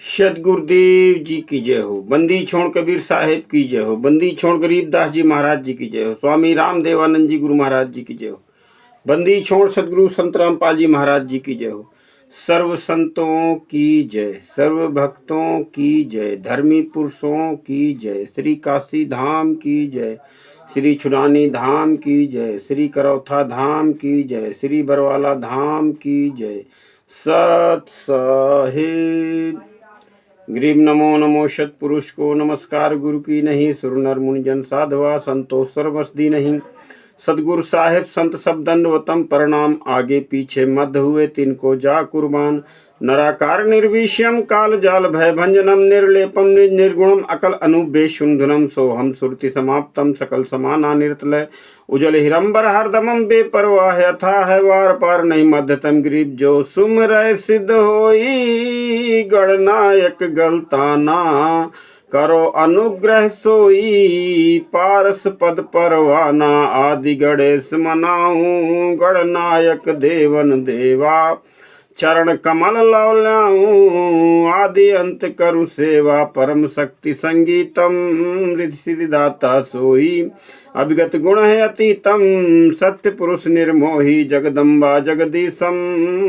सदगुरुदेव जी की जय हो। बंदी छोड़ कबीर साहेब की जय हो। बंदी छोड़ गरीबदास जी महाराज जी की जय हो। स्वामी राम देवानंद जी गुरु महाराज जी की जय हो। बंदी छोड़ सदगुरु संत रामपाल जी महाराज जी की जय हो। सर्व संतों की जय, सर्व भक्तों की जय, धर्मी पुरुषों की जय, श्री काशी धाम की जय, श्री छुड़ानी धाम की जय, श्री करौथा धाम की जय, श्री बरवाला धाम की जय। सत साहिब ग्रीब नमो नमो सतपुरुष को नमस्कार गुरु की नहीं, सुर नर मुनि जन साधवा संतोष सर्वसदी नहीं। सदगुरु साहेब संत सब दंडवतम प्रणाम, आगे पीछे मध्य हुए तिनको जा कुर्बान। नराकार निर्विषयम काल जाल भय भंजनम, निर्लेपम निर्गुणम अकल अनुबेशुंधनम, सोहम सुरति समाप्तम सकल समाना निर्तलय। उजल हिरंबर हरदमम बेपरवाह, यथा है वार पार नहीं मध्यतम ग्रीब जो सुमरय सिद्ध होई। गणनायक गलताना करो अनुग्रह सोई, पारस पद परवाना आदि गणेश मनाऊं। गणनायक देवन देवा चरण कमल लौल्याऊं, आदि अंत करु सेवा परम शक्ति संगीतम। रिद्धि सिद्धिदाता सोई अभिगत गुण है अतीतम, सत्य पुरुष निर्मोही जगदम्बा जगदीशम।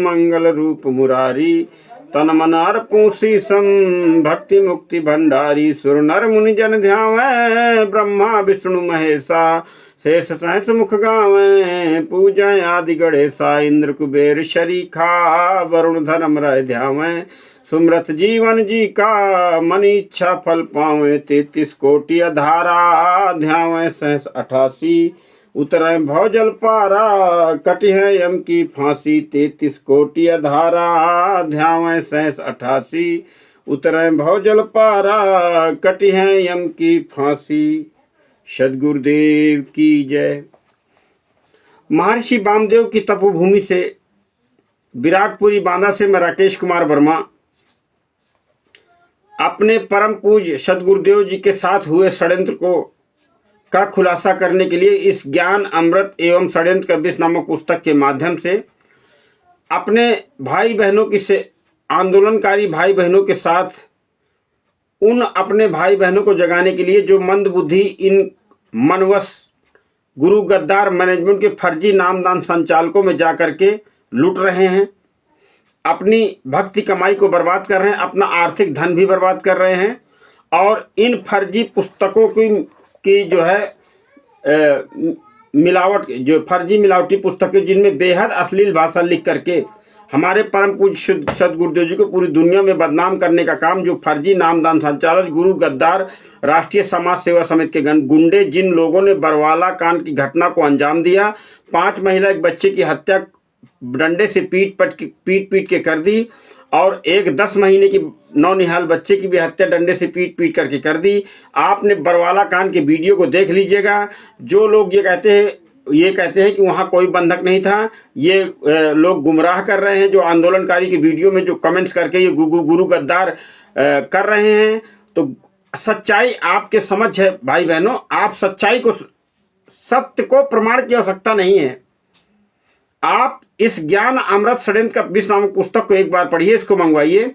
मंगल रूप मुरारी तन मन अर्पूं शीसम, भक्ति मुक्ति भंडारी सुर नर मुनि जन ध्यावै। ब्रह्मा विष्णु महेशा शेष सहस मुख गावें, पूजय आदि गणेशा इंद्र कुबेर शरीखा। वरुण धर्म रह ध्यावें, सुमृत जीवन जी का मन इच्छा फल पावें। 33 कोटि अधारा ध्यावें सहस 88, उतरें भवजल पारा कटि है यम की फांसी। 33 कोटि अधारा ध्यावें सहस 88, उतरें भवजल पारा कटि है यम की फांसी। सदगुरुदेव की जय। महर्षि वामदेव की तपोभूमि से विराटपुरी बांदा से मैं राकेश कुमार वर्मा अपने परम पूज्य सदगुरुदेव जी के साथ हुए षड्यंत्र का खुलासा करने के लिए इस ज्ञान अमृत एवं षड्यंत्र का विष नामक पुस्तक के माध्यम से अपने भाई बहनों की से आंदोलनकारी भाई बहनों के साथ उन अपने भाई बहनों को जगाने के लिए जो मंद बुद्धि इन मनवश गुरु गद्दार मैनेजमेंट के फर्जी नामदान संचालकों में जाकर के लूट रहे हैं, अपनी भक्ति कमाई को बर्बाद कर रहे हैं, अपना आर्थिक धन भी बर्बाद कर रहे हैं। और इन फर्जी पुस्तकों की जो है मिलावट, जो फर्जी मिलावटी पुस्तकें जिनमें बेहद अश्लील भाषा लिख करके हमारे परम पूज्य सदगुरुदेव जी को पूरी दुनिया में बदनाम करने का काम जो फर्जी नामदान संचालक गुरु गद्दार राष्ट्रीय समाज सेवा समिति के गुंडे, जिन लोगों ने बरवाला कांड की घटना को अंजाम दिया, 5 महिला एक बच्चे की हत्या डंडे से पीट के कर दी, और एक 10 महीने की नौनिहाल बच्चे की भी हत्या डंडे से पीट करके कर दी। आपने बरवाला कांड के वीडियो को देख लीजिएगा। जो लोग ये कहते हैं कि वहां कोई बंधक नहीं था, ये लोग गुमराह कर रहे हैं। जो आंदोलनकारी के वीडियो में जो कमेंट्स करके ये गुरु गद्दार कर रहे हैं, तो सच्चाई आपके समझ है भाई बहनों। आप सच्चाई को, सत्य को प्रमाण की आवश्यकता नहीं है। आप इस ज्ञान अमृत षड्यंत्र का विष नामक पुस्तक को एक बार पढ़िए, इसको मंगवाइए।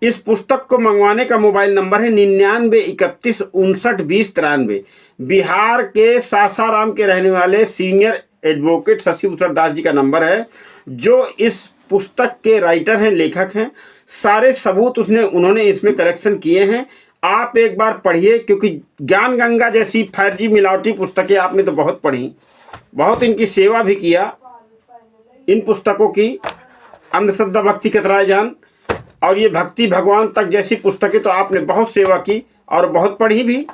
इस पुस्तक को मंगवाने का मोबाइल नंबर है 9931592093। बिहार के सासाराम के रहने वाले सीनियर एडवोकेट शशिभूषण दास जी का नंबर है, जो इस पुस्तक के राइटर हैं, लेखक हैं। सारे सबूत उन्होंने इसमें कलेक्शन किए हैं। आप एक बार पढ़िए, क्योंकि ज्ञान गंगा जैसी फर्जी मिलावटी पुस्तकें आपने तो बहुत पढ़ी, बहुत इनकी सेवा भी किया। इन पुस्तकों की अंधश्रद्धा भक्ति कतराए जान और ये भक्ति भगवान तक जैसी पुस्तकें तो आपने बहुत सेवा की और बहुत पढ़ी भी।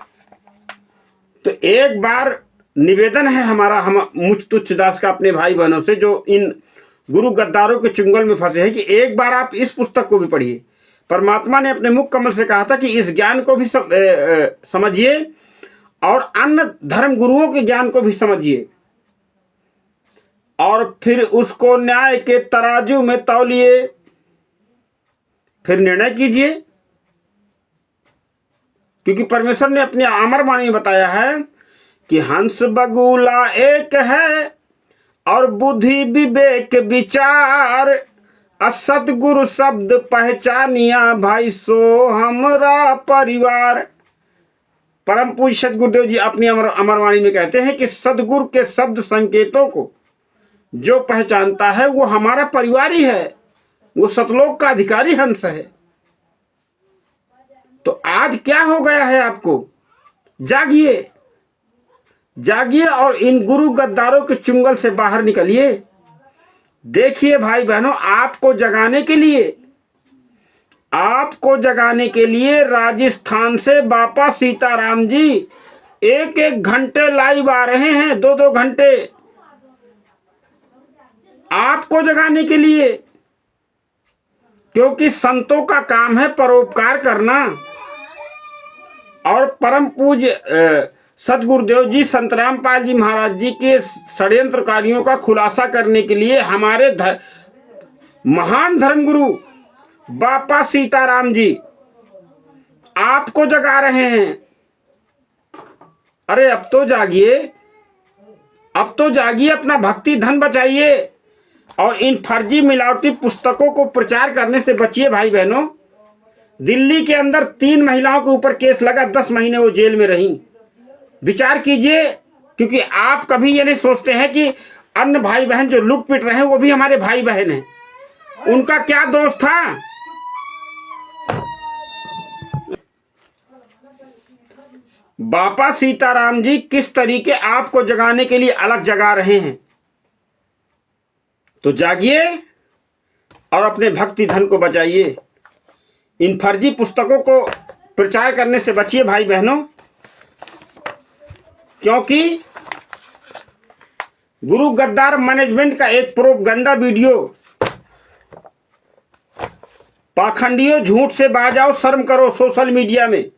तो एक बार निवेदन है हमारा, हम मुझ तुच्छ दास का अपने भाई बहनों से जो इन गुरु गद्दारों के चुंगल में फंसे हैं, कि एक बार आप इस पुस्तक को भी पढ़िए। परमात्मा ने अपने मुख कमल से कहा था कि इस ज्ञान को भी समझिए और अन्य धर्म गुरुओं के ज्ञान को भी समझिए, और फिर उसको न्याय के तराजू में तौलिए, फिर निर्णय कीजिए। क्योंकि परमेश्वर ने अपनी अमर वाणी में बताया है कि हंस बगुला एक है और बुद्धि विवेक विचार, असतगुरु शब्द पहचानिया भाई सो हमरा परिवार। परम पूज्य सदगुरुदेव जी अपनी अमरवाणी में कहते हैं कि सदगुरु के शब्द संकेतों को जो पहचानता है वो हमारा परिवार ही है, वो सतलोक का अधिकारी हंस है। तो आज क्या हो गया है आपको? जागिए, जागिए और इन गुरु गद्दारों के चुंगल से बाहर निकलिए। देखिए भाई बहनों, आपको जगाने के लिए राजस्थान से बापा सीताराम जी 1-1 घंटे लाइव आ रहे हैं, 2-2 घंटे आपको जगाने के लिए, क्योंकि संतों का काम है परोपकार करना। और परम पूज्य सदगुरुदेव जी संत रामपाल जी महाराज जी के षड्यंत्रकारियों का खुलासा करने के लिए हमारे महान धर्मगुरु बापा सीताराम जी आपको जगा रहे हैं। अरे अब तो जागिए, अब तो जागिए, अपना भक्ति धन बचाइए और इन फर्जी मिलावटी पुस्तकों को प्रचार करने से बचिए भाई बहनों। दिल्ली के अंदर 3 महिलाओं के ऊपर केस लगा, 10 महीने वो जेल में रहीं। विचार कीजिए, क्योंकि आप कभी ये नहीं सोचते हैं कि अन्य भाई बहन जो लुट पिट रहे हैं वो भी हमारे भाई बहन हैं। उनका क्या दोष था? बापा सीताराम जी किस तरीके आपको जगाने के लिए अलग जगा रहे हैं। तो जागिए और अपने भक्ति धन को बचाइए। इन फर्जी पुस्तकों को प्रचार करने से बचिए भाई बहनों, क्योंकि गुरु गद्दार मैनेजमेंट का एक प्रोपगंडा वीडियो, पाखंडियों झूठ से बाज आओ, शर्म करो सोशल मीडिया में।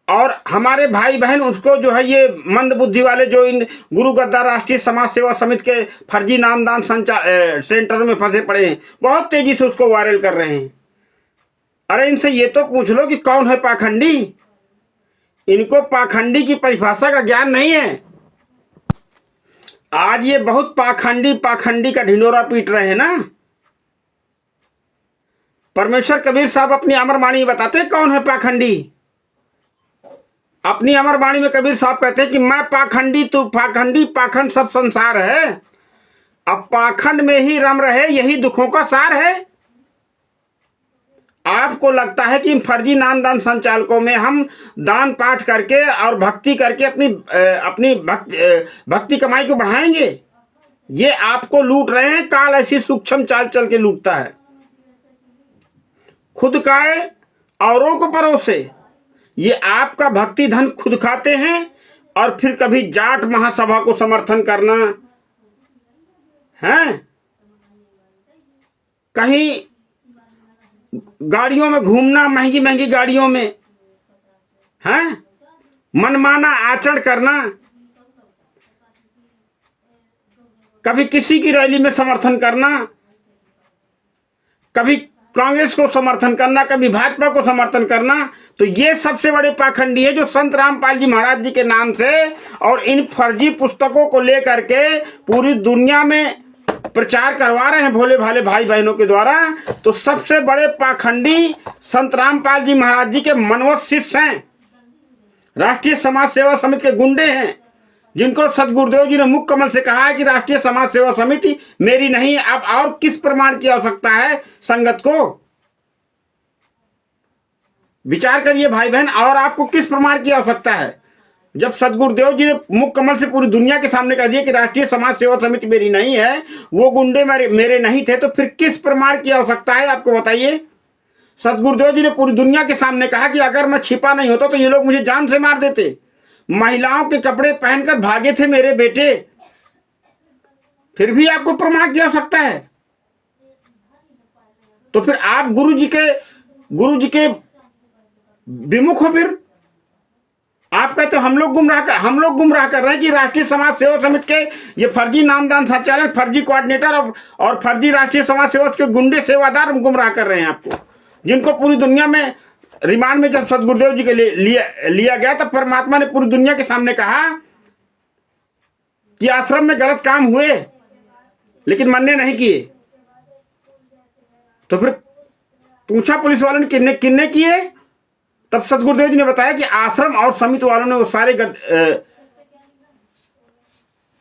और हमारे भाई बहन उसको जो है ये मंद बुद्धि वाले जो इन गुरु गद्दार राष्ट्रीय समाज सेवा समिति के फर्जी नामदान सेंटर में फंसे पड़े हैं, बहुत तेजी से उसको वायरल कर रहे हैं। अरे इनसे ये तो पूछ लो कि कौन है पाखंडी। इनको पाखंडी की परिभाषा का ज्ञान नहीं है। आज ये बहुत पाखंडी का ढिंडोरा पीट रहे हैं ना। परमेश्वर कबीर साहब अपनी अमरवाणी में बताते हैं कौन है पाखंडी। अपनी अमरवाणी में कबीर साहब कहते हैं कि मैं पाखंडी, तू पाखंडी, पाखंड सब संसार है। अब पाखंड में ही रम रहे, यही दुखों का सार है। आपको लगता है कि फर्जी नामदान संचालकों में हम दान पाठ करके और भक्ति करके अपनी भक्ति कमाई को बढ़ाएंगे? ये आपको लूट रहे हैं। काल ऐसी सूक्ष्म चाल चल के लूटता है, खुद खाए औरों को परोसे। ये आपका भक्ति धन खुद खाते हैं और फिर कभी जाट महासभा को समर्थन करना है, कहीं गाड़ियों में घूमना, महंगी महंगी गाड़ियों में हैं, मनमाना आचरण करना, कभी किसी की रैली में समर्थन करना, कभी कांग्रेस को समर्थन करना, कभी भाजपा को समर्थन करना। तो ये सबसे बड़े पाखंडी है जो संत रामपाल जी महाराज जी के नाम से और इन फर्जी पुस्तकों को लेकर के पूरी दुनिया में प्रचार करवा रहे हैं भोले भाले भाई बहनों के द्वारा। तो सबसे बड़े पाखंडी संत रामपाल जी महाराज जी के मनवत शिष्य हैं, राष्ट्रीय समाज सेवा समिति के गुंडे हैं, जिनको सदगुरुदेव जी ने मुख कमल से कहा है कि राष्ट्रीय समाज सेवा समिति मेरी नहीं। अब और किस प्रमाण की आवश्यकता है संगत को? विचार करिए भाई बहन, और आपको किस प्रमाण की आवश्यकता है? जब सदगुरुदेव जी ने मुख कमल से पूरी दुनिया के सामने कह दिया कि राष्ट्रीय समाज सेवा समिति मेरी नहीं है, वो गुंडे मेरे नहीं थे, तो फिर किस प्रमाण की आवश्यकता है आपको बताइए? सदगुरुदेव जी ने पूरी दुनिया के सामने कहा कि अगर मैं छिपा नहीं होता तो ये लोग मुझे जान से मार देते। महिलाओं के कपड़े पहनकर भागे थे मेरे बेटे, फिर भी आपको प्रमाण की आवश्यकता है? तो फिर आप गुरु जी के विमुख हो। फिर आप कहते हो हम लोग गुमराह कर रहे हैं कि राष्ट्रीय समाज सेवा समिति के ये फर्जी नामदान संचालक, फर्जी कोऑर्डिनेटर और फर्जी राष्ट्रीय समाज सेवा के गुंडे सेवादार गुमराह कर रहे हैं आपको, जिनको पूरी दुनिया में रिमांड में जब सदगुरुदेव जी के लिया गया तब परमात्मा ने पूरी दुनिया के सामने कहा कि आश्रम में गलत काम हुए लेकिन मान्य नहीं किए। तो फिर पूछा पुलिस वालों ने किन्ने किन्ने किए, तब सदगुरुदेव जी ने बताया कि आश्रम और समिति वालों ने वो सारे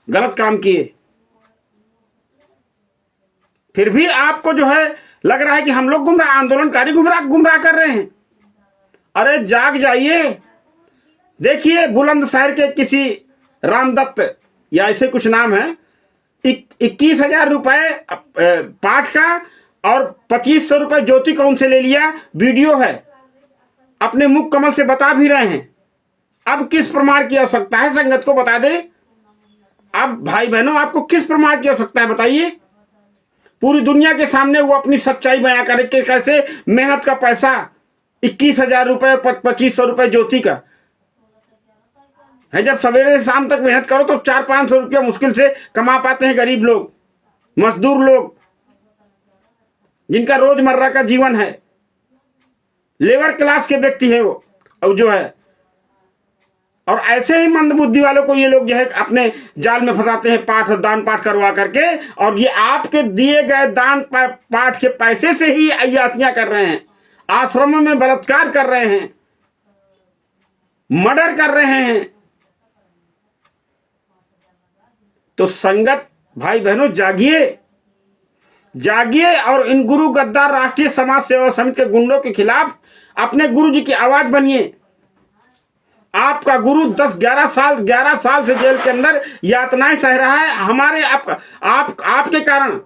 गलत काम किए। फिर भी आपको जो है लग रहा है कि हम लोग गुमराह, आंदोलनकारी गुमराह कर रहे हैं। अरे जाग जाइए। देखिए बुलंदशहर के किसी रामदत्त या ऐसे कुछ नाम है, 21,000 रुपए पाठ का और 2,500 रुपए ज्योति कौन से ले लिया, वीडियो है, अपने मुख कमल से बता भी रहे हैं। अब किस प्रमाण की आवश्यकता है, संगत को बता दे। अब भाई बहनों आपको किस प्रमाण की आवश्यकता है बताइए। पूरी दुनिया के सामने वो अपनी सच्चाई बयां करे कि कैसे मेहनत का पैसा 21,000 रुपए 2,500 रुपए ज्योति का है। जब सवेरे से शाम तक मेहनत करो तो 400-500 रुपया मुश्किल से कमा पाते हैं गरीब लोग, मजदूर लोग, जिनका रोजमर्रा का जीवन है, लेबर क्लास के व्यक्ति है वो अब जो है। और ऐसे ही मंदबुद्धि वालों को ये लोग जो है अपने जाल में फंसाते हैं, दान पाठ करवा करके, और ये आपके दिए गए दान पाठ के पैसे से ही अय्यासियां कर रहे हैं, आश्रमों में बलात्कार कर रहे हैं, मर्डर कर रहे हैं। तो संगत भाई बहनों जागिए, जागिए और इन गुरु गद्दार राष्ट्रीय समाज सेवा समिति के गुंडों के खिलाफ अपने गुरु जी की आवाज बनिए। आपका गुरु 11 साल से जेल के अंदर यातनाएं सह रहा है हमारे आपके कारण।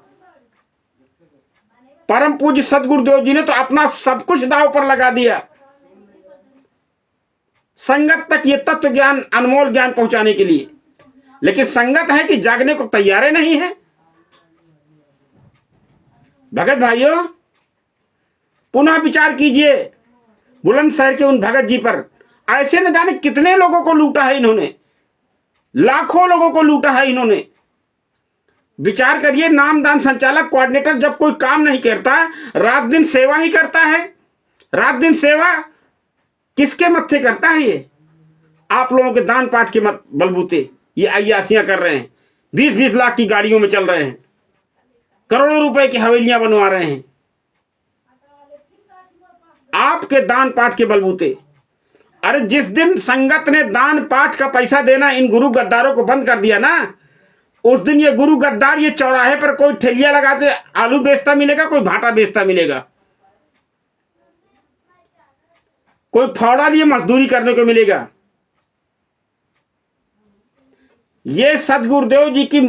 परम पूज्य सदगुरुदेव जी ने तो अपना सब कुछ दांव पर लगा दिया संगत तक ये तत्व ज्ञान, अनमोल ज्ञान पहुंचाने के लिए। लेकिन संगत है कि जागने को तैयार नहीं है। भगत भाइयों पुनः विचार कीजिए बुलंदशहर के उन भगत जी पर। ऐसे न जाने कितने लोगों को लूटा है इन्होंने, लाखों लोगों को लूटा है इन्होंने। विचार करिए, नामदान संचालक कोऑर्डिनेटर जब कोई काम नहीं करता, रात दिन सेवा ही करता है। रात दिन सेवा किसके मत्थे करता है? ये आप लोगों के दान पाठ के बलबूते ये अय्यासियां कर रहे हैं। 20-20 लाख की गाड़ियों में चल रहे हैं, करोड़ों रुपए की हवेलियां बनवा रहे हैं आपके दान पाठ के बलबूते। अरे जिस दिन संगत ने दान पाठ का पैसा देना इन गुरु गद्दारों को बंद कर दिया ना, उस दिन ये गुरु गद्दार ये चौराहे पर कोई ठेलिया लगाते आलू बेचता मिलेगा, कोई भाटा बेचता मिलेगा, कोई फावड़ा लिए मजदूरी करने को मिलेगा। ये सदगुरुदेव जी की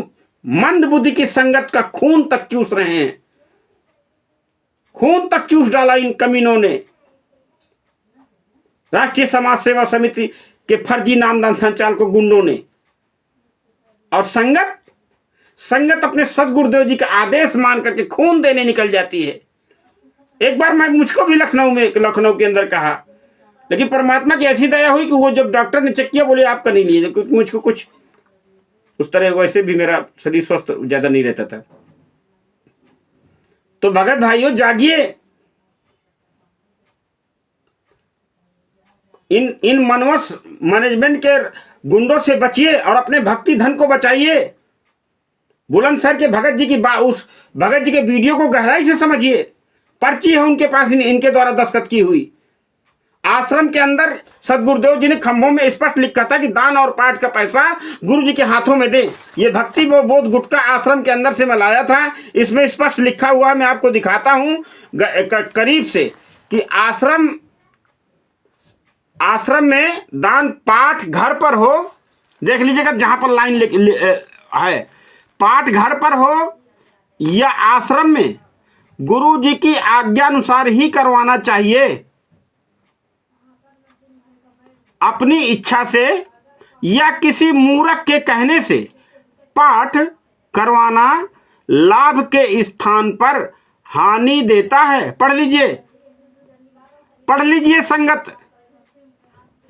मंद बुद्धि की संगत का खून तक चूस रहे हैं, खून तक चूस डाला इन कमीनों ने। राष्ट्रीय समाज सेवा समिति के फर्जी नामदान संचालकों गुंडों ने। और संगत अपने सदगुरुदेव जी का आदेश मान करके खून देने निकल जाती है। एक बार मुझको भी लखनऊ के अंदर कहा, लेकिन परमात्मा की ऐसी दया हुई कि वो जब डॉक्टर ने चेक किया बोले आपका नहीं लिए, क्योंकि मुझको कुछ उस तरह, वैसे भी मेरा शरीर स्वस्थ ज्यादा नहीं रहता था। तो भगत भाइयों जागिए, इन मनवस मैनेजमेंट के गुंडों से बचिए और अपने भक्ति धन को बचाइए। बुलंदशहर के भगत जी की उस भगत जी के वीडियो को गहराई से समझिए। पर्ची है उनके पास, इनके द्वारा दस्तखत की हुई। आश्रम के अंदर सदगुरुदेव जी ने खंभों में स्पष्ट लिखा था कि दान और पाठ का पैसा गुरु जी के हाथों में दें। ये भक्ति बोध गुटका आश्रम के अंदर से मैं लाया था, इसमें स्पष्ट लिखा हुआ मैं आपको दिखाता हूं करीब से कि आश्रम में दान पाठ घर पर हो, देख लीजिएगा जहां पर लाइन है, पाठ घर पर हो या आश्रम में, गुरु जी की आज्ञा अनुसार ही करवाना चाहिए। अपनी इच्छा से या किसी मूर्ख के कहने से पाठ करवाना लाभ के स्थान पर हानि देता है। पढ़ लीजिए संगत,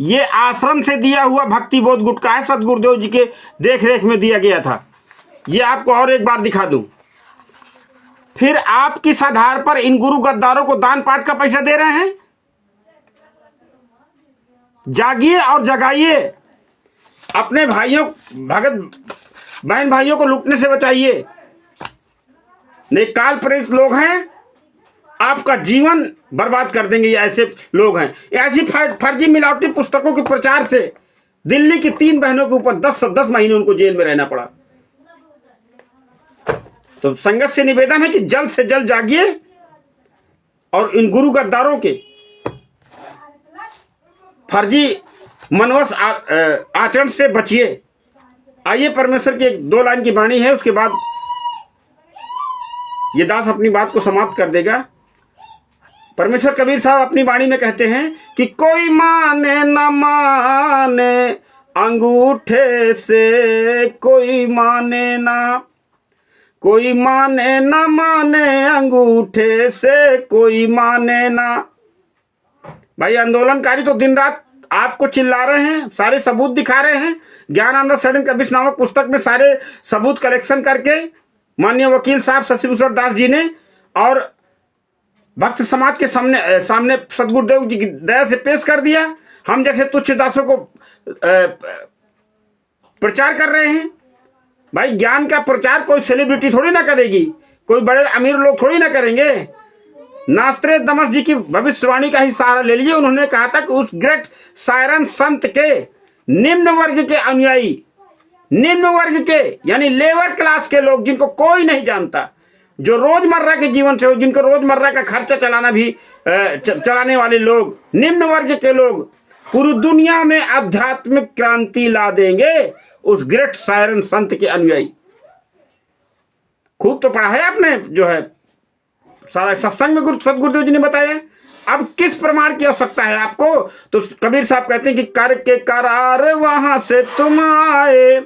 ये आश्रम से दिया हुआ भक्ति बोध गुटका है, सदगुरुदेव जी के देख रेख में दिया गया था। ये आपको और एक बार दिखा दूं। फिर आप किस आधार पर इन गुरु गद्दारों को दान पाठ का पैसा दे रहे हैं? जागिए और जगाइए, अपने भाइयों भगत बहन भाइयों को लूटने से बचाइए। नहीं, काल प्रेरित लोग हैं, आपका जीवन बर्बाद कर देंगे। ये ऐसे लोग हैं। ऐसी फर्जी मिलावटी पुस्तकों के प्रचार से दिल्ली की 3 बहनों के ऊपर 10 महीने उनको जेल में रहना पड़ा। तो संगत से निवेदन है कि जल्द से जल्द जागिए और इन गुरु गद्दारों के फर्जी मनवस आचरण से बचिए। आइए परमेश्वर की 2 लाइन की वाणी है, उसके बाद ये दास अपनी बात को समाप्त कर देगा। परमेश्वर कबीर साहब अपनी वाणी में कहते हैं कि कोई माने न माने अंगूठे से, कोई माने ना, कोई माने न माने अंगूठे से, कोई माने ना। भाई आंदोलनकारी तो दिन रात आपको चिल्ला रहे हैं, सारे सबूत दिखा रहे हैं। ज्ञानामृत सड़न कबीर नामक पुस्तक में सारे सबूत कलेक्शन करके माननीय वकील साहब शशिभूषण दास जी ने और भक्त समाज के सामने सदगुरुदेव जी की दया से पेश कर दिया। हम जैसे तुच्छ दासों को प्रचार कर रहे हैं। भाई ज्ञान का प्रचार कोई सेलिब्रिटी थोड़ी ना करेगी, कोई बड़े अमीर लोग थोड़ी ना करेंगे। नास्त्रे दमस जी की भविष्यवाणी का ही सहारा ले लीजिए। उन्होंने कहा था कि उस ग्रेट सायरन संत के निम्न वर्ग के अनुयायी, निम्न वर्ग के यानी लेबर क्लास के लोग जिनको कोई नहीं जानता, जो रोजमर्रा के जीवन से हो, जिनको रोजमर्रा का खर्चा चलाना भी चलाने वाले लोग, निम्न वर्ग के लोग पूरी दुनिया में आध्यात्मिक क्रांति ला देंगे उस ग्रेट सायरन संत के अनुयायी। खूब तो पढ़ा है आपने, जो है सारा सत्संग में सदगुरुदेव जी ने बताया। अब किस प्रमाण की आवश्यकता है आपको? तो कबीर साहब कहते हैं कि करके करार वहां से तुम आए,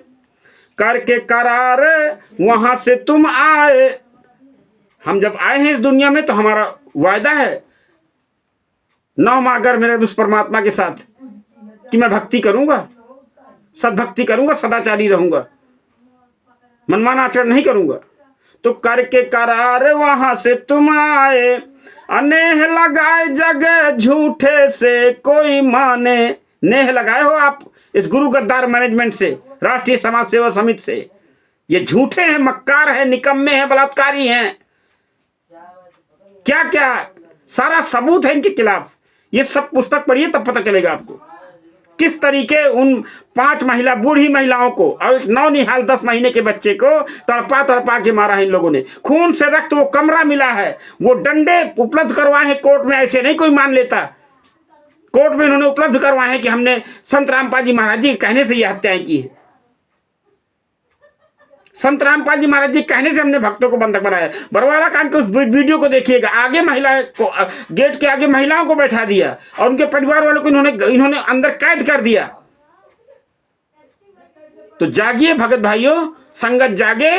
करके करार वहां से तुम आए। हम जब आए हैं इस दुनिया में तो हमारा वायदा है 9 माह अगर मेरे उस परमात्मा के साथ कि मैं भक्ति करूंगा, सदभक्ति करूंगा, सदाचारी रहूंगा, मनमाना आचरण नहीं करूंगा। तो करके करार वहां से तुम आए, अनेह लगाए जगह झूठे से, कोई माने। नेह लगाए हो आप इस गुरु गद्दार मैनेजमेंट से, राष्ट्रीय समाज सेवा समिति से। ये झूठे हैं, मक्कार हैं, निकम्मे हैं, बलात्कारी हैं, क्या क्या सारा सबूत है इनके खिलाफ। ये सब पुस्तक पढ़िए तब पता चलेगा आपको किस तरीके उन 5 महिला बूढ़ी महिलाओं को और एक नौनिहाल 10 महीने के बच्चे को तड़पा तड़पा के मारा है इन लोगों ने। खून से रक्त वो कमरा मिला है, वो डंडे उपलब्ध करवाए हैं कोर्ट में। ऐसे नहीं कोई मान लेता। कोर्ट में इन्होंने उपलब्ध करवाए हैं कि हमने संत रामपाल जी महाराज जी के कहने से ये हत्याएं की है। संत रामपाल जी महाराज जी कहने से हमने भक्तों को बंधक बनाया। बरवाला कांड के उस वीडियो को देखिएगा। आगे महिला को, गेट के आगे महिलाओं को बैठा दिया और उनके परिवार वालों को इन्होंने अंदर कैद कर दिया। तो जागिए भगत भाइयों, संगत जागे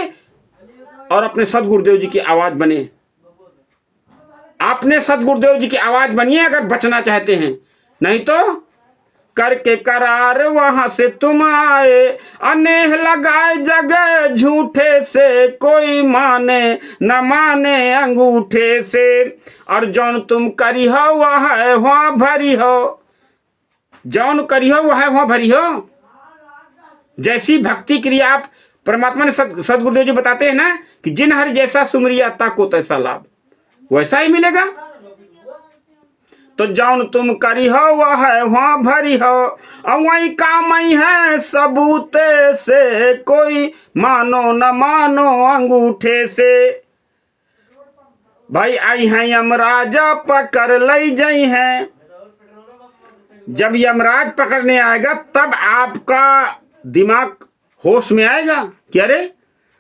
और अपने सदगुरुदेव जी की आवाज बने। आपने सदगुरुदेव जी की आवाज बनिए अगर बचना चाहते हैं, नहीं तो करके करार वहां से तुम आए, अनेह लगाए जगह झूठे से, कोई माने न माने अंगूठे से। और जौन तुम करी हो वह है वहां भरी हो, जौन करी हो वह है वहां भरी हो। जैसी भक्ति क्रिया आप परमात्मा ने सदगुरुदेव जी बताते हैं ना कि जिन हरि जैसा सुमरिया ताको तैसा लाभ, वैसा ही मिलेगा। तो जौन तुम करी हो वह है वहां भरी हो, और वही काम है सबूते से, कोई मानो न मानो अंगूठे से। भाई आई हैं यमराज पकड़ लई जई हैं। जब यमराज पकड़ने आएगा तब आपका दिमाग होश में आएगा कि अरे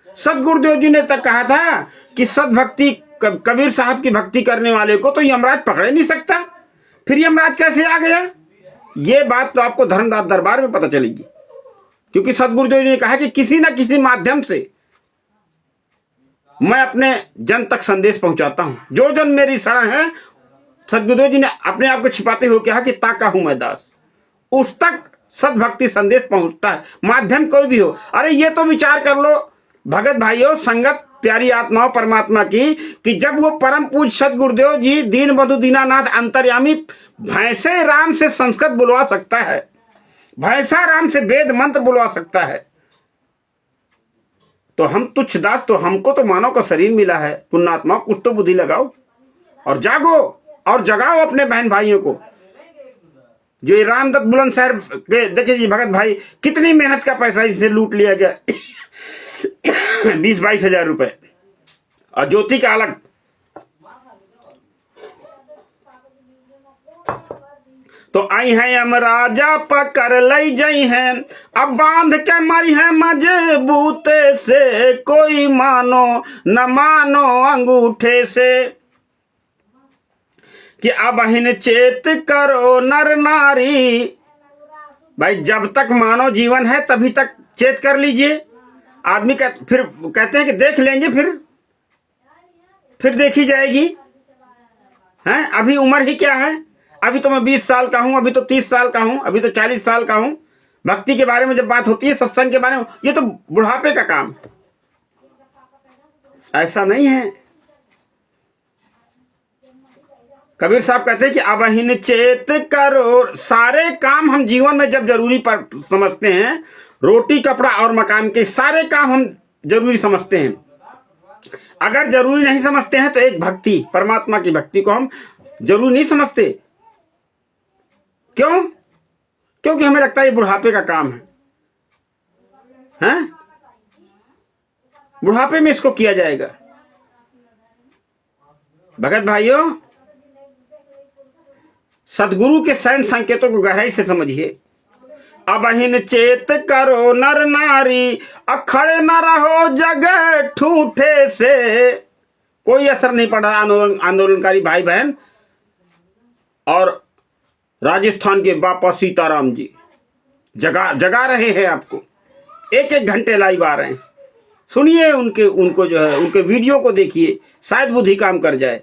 सदगुरुदेव जी ने तक कहा था कि सदभक्ति, कबीर साहब की भक्ति करने वाले को तो यमराज पकड़ नहीं सकता, फिर यमराज कैसे आ गया? ये बात तो आपको धर्मदास दरबार में पता चलेगी, क्योंकि सदगुरुदेव जी ने कहा कि किसी ना किसी माध्यम से मैं अपने जन तक संदेश पहुंचाता हूं। जो जन मेरी शरण है, सदगुरुदेव जी ने अपने आप को छिपाते हुए कहा कि ताका हूं मैं दास, उस तक सदभक्ति संदेश पहुंचता है, माध्यम कोई भी हो। अरे ये तो विचार कर लो भगत भाइयों, संगत प्यारी आत्माओं परमात्मा की, कि जब वो परम पूज सदगुरुदेव जी दीन बंधु दीनानाथ अंतर्यामी भैंसे राम से संस्कृत बुलवा सकता है, भैंसा राम से वेद मंत्र बुलवा सकता है, तो हम तुच्छ दास, तो हमको तो मानव का शरीर मिला है। पुण्यात्मा कुछ तो बुद्धि लगाओ। और जागो और जगाओ अपने बहन भाइयों को। जो ये रामदत्त बुलंदशहर के देखिए जी भगत भाई, कितनी मेहनत का पैसा इनसे लूट लिया गया 20-22 हजार रुपए। और ज्योति का अलग। तो आई है यमराजा पकड़ लई जई हैं, अब बांध के मरी है मजबूते से, कोई मानो न मानो अंगूठे से, कि अब हिन चेत करो नर नारी। भाई जब तक मानव जीवन है तभी तक चेत कर लीजिए। आदमी का फिर कहते हैं कि देख लेंगे, फिर देखी जाएगी। हैं अभी उम्र ही क्या है, अभी तो मैं 20 साल का हूं, अभी तो 30 साल का हूं, अभी तो 40 साल का हूं। भक्ति के बारे में जब बात होती है, सत्संग के बारे में, ये तो बुढ़ापे का काम। ऐसा नहीं है। कबीर साहब कहते हैं कि अब हिन चेत करो। सारे काम हम जीवन में जब जरूरी पर समझते हैं, रोटी कपड़ा और मकान के सारे काम हम जरूरी समझते हैं। अगर जरूरी नहीं समझते हैं तो एक भक्ति, परमात्मा की भक्ति को हम जरूरी नहीं समझते। क्यों? क्योंकि हमें लगता है ये बुढ़ापे का काम है, हैं? बुढ़ापे में इसको किया जाएगा। भगत भाइयों, सदगुरु के सैन संकेतों को गहराई से समझिए। अब हिन चेत करो नर नारी, अखड़े न रहो जग ठूठे से। कोई असर नहीं पड़ रहा आंदोलनकारी भाई बहन। और राजस्थान के बापा सीताराम जी जगा रहे हैं आपको, एक एक घंटे लाइव आ रहे हैं। सुनिए उनको जो है उनके वीडियो को देखिए, शायद बुद्धि काम कर जाए।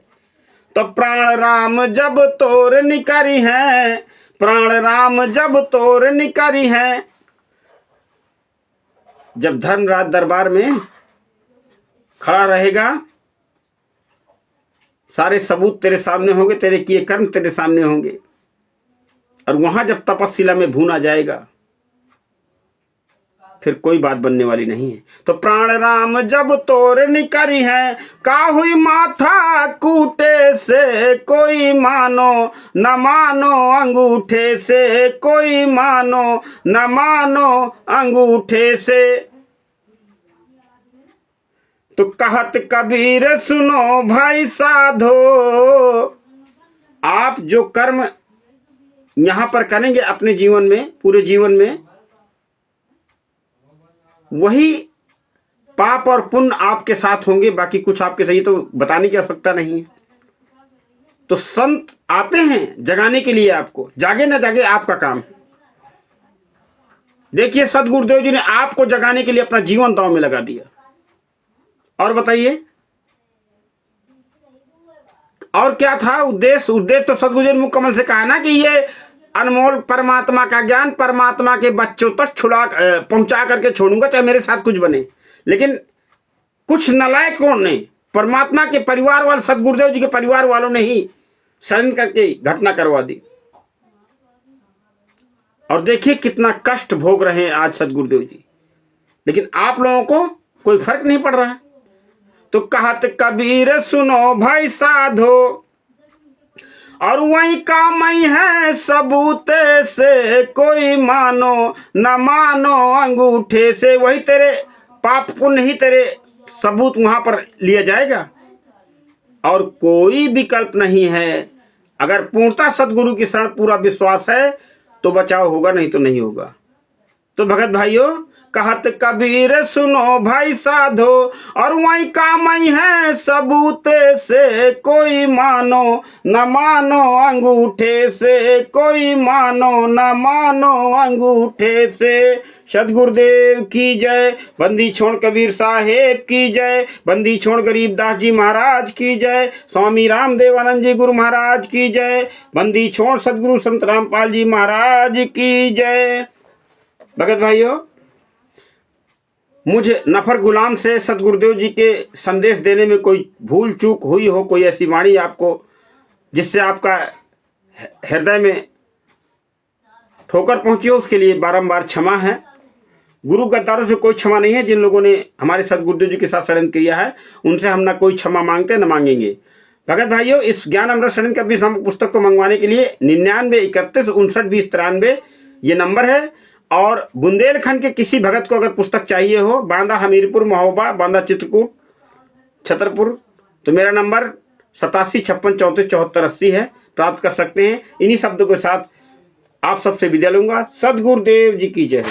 तो प्राण राम जब तोर निकरी हैं, प्राण राम जब तोर निकरी हैं। जब धर्मराज दरबार में खड़ा रहेगा, सारे सबूत तेरे सामने होंगे, तेरे किए कर्म तेरे सामने होंगे। और वहां जब तपस्शिला में भूना जाएगा, फिर कोई बात बनने वाली नहीं है। तो प्राण राम जब तोर निकरी हैं, का हुई माथा कूटे से, कोई मानो न मानो अंगूठे से, कोई मानो न मानो अंगूठे से। तो कहत कबीर सुनो भाई साधो, आप जो कर्म यहां पर करेंगे अपने जीवन में, पूरे जीवन में, वही पाप और पुण्य आपके साथ होंगे। बाकी कुछ आपके सही तो बताने की आवश्यकता नहीं है। तो संत आते हैं जगाने के लिए आपको, जागे ना जागे आपका काम है। देखिए सदगुरुदेव जी ने आपको जगाने के लिए अपना जीवन दांव में लगा दिया। और बताइए और क्या था उद्देश्य? उद्देश्य तो सदगुरुदेव ने मुकम्मल से कहा ना कि ये अनमोल परमात्मा का ज्ञान परमात्मा के बच्चों तक पहुंचा करके छोड़ूंगा, चाहे मेरे साथ कुछ बने। लेकिन कुछ नलायकों ने, परमात्मा के परिवार वाले, सदगुरुदेव जी के परिवार वालों ने ही षड्यंत्र करके घटना करवा दी। और देखिए कितना कष्ट भोग रहे हैं आज सदगुरुदेव जी, लेकिन आप लोगों को कोई फर्क नहीं पड़ रहा है। तो कहत कबीर सुनो भाई साधो, और वही काम ही है सबूते से, कोई मानो न मानो अंगूठे से। वही तेरे पाप पुण्य ही तेरे सबूत वहां पर लिया जाएगा, और कोई विकल्प नहीं है। अगर पूर्णता सदगुरु की शरण पूरा विश्वास है तो बचाव होगा, नहीं तो नहीं होगा। तो भगत भाइयों, कहत कबीर सुनो भाई साधो, और वही काम ही है सबूते से, कोई मानो न मानो अंगूठे से, कोई मानो न मानो अंगूठे से। सदगुरुदेव की जय, बंदी छोड़ कबीर साहेब की जय, बंदी छोड़ गरीबदास जी महाराज की जय, स्वामी रामदेवानंद जी गुरु महाराज की जय, बंदी छोड़ सदगुरु संत रामपाल जी महाराज की जय। भगत भाइयों, मुझे नफर गुलाम से सदगुरुदेव जी के संदेश देने में कोई भूल चूक हुई हो, कोई ऐसी वाणी आपको जिससे आपका हृदय में ठोकर पहुंची हो, उसके लिए बारंबार क्षमा है। गुरु गद्दारों से कोई क्षमा नहीं है। जिन लोगों ने हमारे सदगुरुदेव जी के साथ षड्यंत्र किया है, उनसे हम ना कोई क्षमा मांगते न मांगेंगे। भगत भाइयों, इस ज्ञान अमृत शरण कबीर नामक पुस्तक को मंगवाने के लिए 9931592093 ये नंबर है। और बुंदेलखंड के किसी भगत को अगर पुस्तक चाहिए हो, बांदा हमीरपुर, महोबा, बांदा चित्रकूट, छतरपुर, तो मेरा नंबर 8756347480 है, प्राप्त कर सकते हैं। इन्हीं शब्दों के साथ आप सबसे विदा लूंगा। सदगुरुदेव जी की जय।